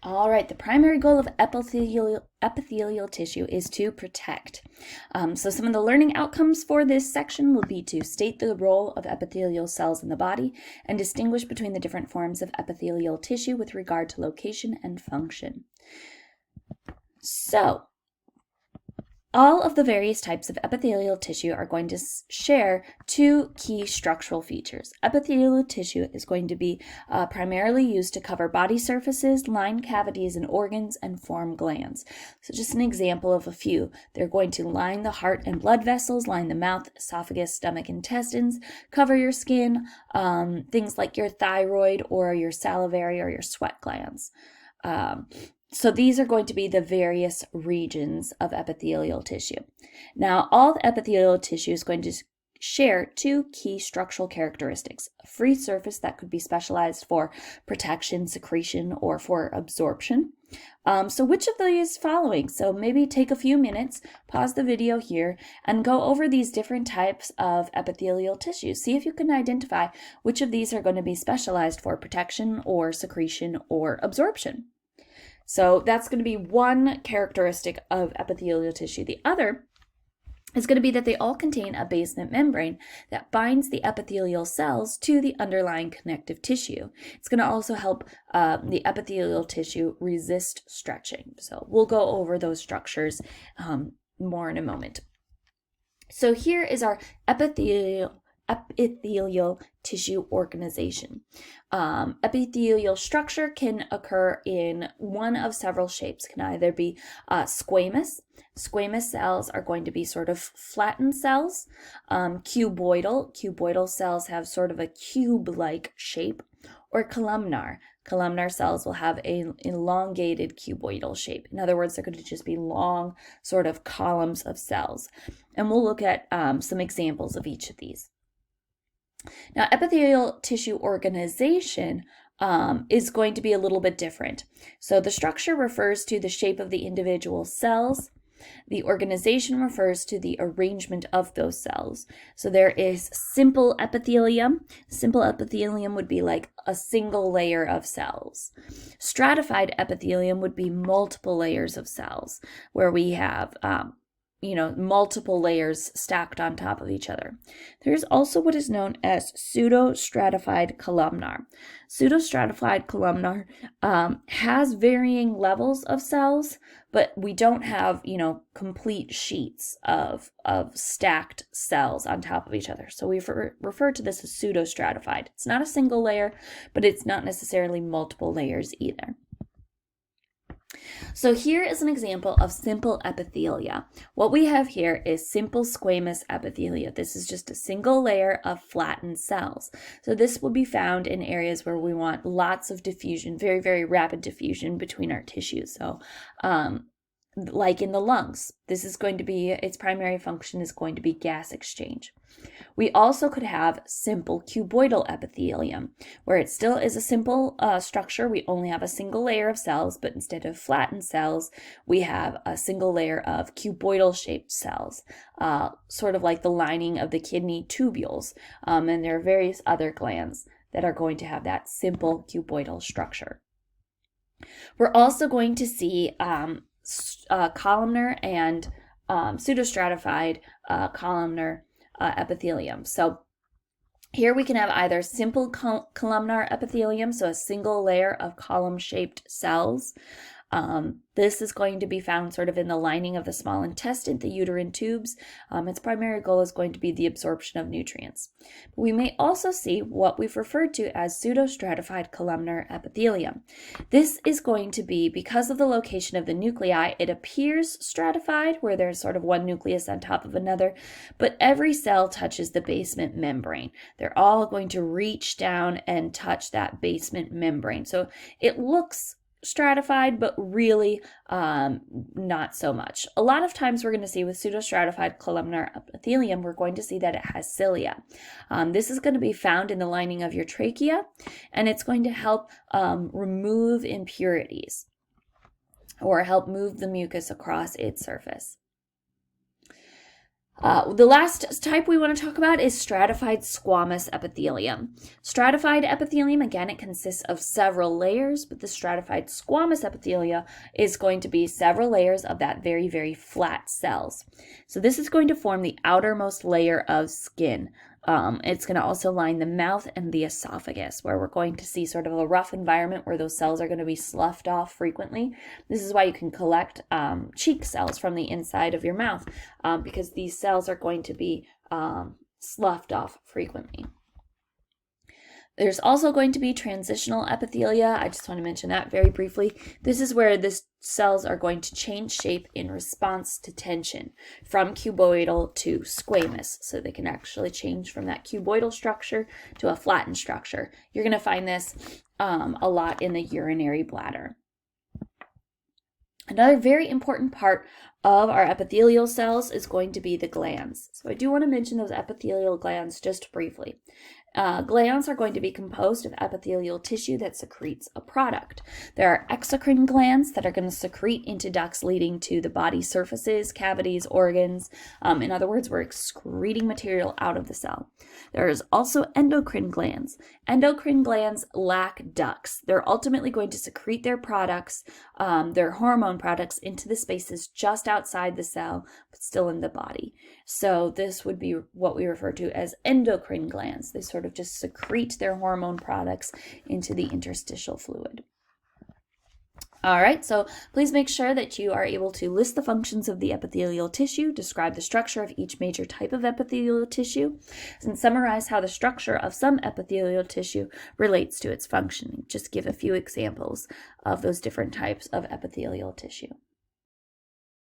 All right, the primary goal of epithelial tissue is to protect. So some of the learning outcomes for this section will be to state the role of epithelial cells in the body and distinguish between the different forms of epithelial tissue with regard to location and function. So, all of the various types of epithelial tissue are going to share two key structural features. Epithelial tissue is going to be primarily used to cover body surfaces, line cavities and organs, and form glands. So just an example of a few. They're going to line the heart and blood vessels, line the mouth, esophagus, stomach, intestines, cover your skin, things like your thyroid or your salivary or your sweat glands. So these are going to be the various regions of epithelial tissue. Now, all the epithelial tissue is going to share two key structural characteristics: a free surface that could be specialized for protection, secretion, or for absorption. So which of these following? So maybe take a few minutes, pause the video here, and go over these different types of epithelial tissue. See if you can identify which of these are going to be specialized for protection or secretion or absorption. So that's going to be one characteristic of epithelial tissue. The other is going to be that they all contain a basement membrane that binds the epithelial cells to the underlying connective tissue. It's going to also help the epithelial tissue resist stretching. So we'll go over those structures more in a moment. So here is our epithelial tissue organization. Epithelial structure can occur in one of several shapes. It can either be squamous. Squamous cells are going to be sort of flattened cells. Cuboidal cells have sort of a cube-like shape. Or columnar. Columnar cells will have an elongated cuboidal shape. In other words, they're going to just be long sort of columns of cells. And we'll look at some examples of each of these. Now, epithelial tissue organization is going to be a little bit different. So the structure refers to the shape of the individual cells. The organization refers to the arrangement of those cells. So there is simple epithelium. Simple epithelium would be like a single layer of cells. Stratified epithelium would be multiple layers of cells, where we have multiple layers stacked on top of each other. There's also what is known as pseudo-stratified columnar. Pseudo-stratified columnar has varying levels of cells, but we don't have, complete sheets of stacked cells on top of each other. So we refer to this as pseudo-stratified. It's not a single layer, but it's not necessarily multiple layers either. So here is an example of simple epithelia. What we have here is simple squamous epithelia. This is just a single layer of flattened cells. So this will be found in areas where we want lots of diffusion, very, very rapid diffusion between our tissues. So like in the lungs, this is going to be, its primary function is going to be gas exchange. We also could have simple cuboidal epithelium, where it still is a simple structure. We only have a single layer of cells, but instead of flattened cells, we have a single layer of cuboidal shaped cells, sort of like the lining of the kidney tubules. And there are various other glands that are going to have that simple cuboidal structure. We're also going to see columnar and pseudostratified columnar epithelium. So here we can have either simple columnar epithelium, so a single layer of column-shaped cells. This is going to be found sort of in the lining of the small intestine, the uterine tubes. Its primary goal is going to be the absorption of nutrients. We may also see what we've referred to as pseudostratified columnar epithelium. This is going to be, because of the location of the nuclei, it appears stratified, where there's sort of one nucleus on top of another, but every cell touches the basement membrane. They're all going to reach down and touch that basement membrane. So it looks stratified, but really not so much. A lot of times we're going to see with pseudostratified columnar epithelium, we're going to see that it has cilia. This is going to be found in the lining of your trachea, and it's going to help remove impurities or help move the mucus across its surface. The last type we want to talk about is stratified squamous epithelium. Stratified epithelium, again, it consists of several layers, but the stratified squamous epithelia is going to be several layers of that very, very flat cells. So this is going to form the outermost layer of skin. It's going to also line the mouth and the esophagus, where we're going to see sort of a rough environment where those cells are going to be sloughed off frequently. This is why you can collect cheek cells from the inside of your mouth, because these cells are going to be sloughed off frequently. There's also going to be transitional epithelia. I just want to mention that very briefly. This is where the cells are going to change shape in response to tension from cuboidal to squamous. So they can actually change from that cuboidal structure to a flattened structure. You're going to find this a lot in the urinary bladder. Another very important part of our epithelial cells is going to be the glands. So I do want to mention those epithelial glands just briefly. Glands are going to be composed of epithelial tissue that secretes a product. There are exocrine glands that are going to secrete into ducts leading to the body surfaces, cavities, organs. In other words, we're excreting material out of the cell. There is also endocrine glands. Endocrine glands lack ducts. They're ultimately going to secrete their products, their hormone products, into the spaces just outside the cell, but still in the body. So this would be what we refer to as endocrine glands. They sort of just secrete their hormone products into the interstitial fluid. All right, so please make sure that you are able to list the functions of the epithelial tissue, describe the structure of each major type of epithelial tissue, and summarize how the structure of some epithelial tissue relates to its functioning. Just give a few examples of those different types of epithelial tissue.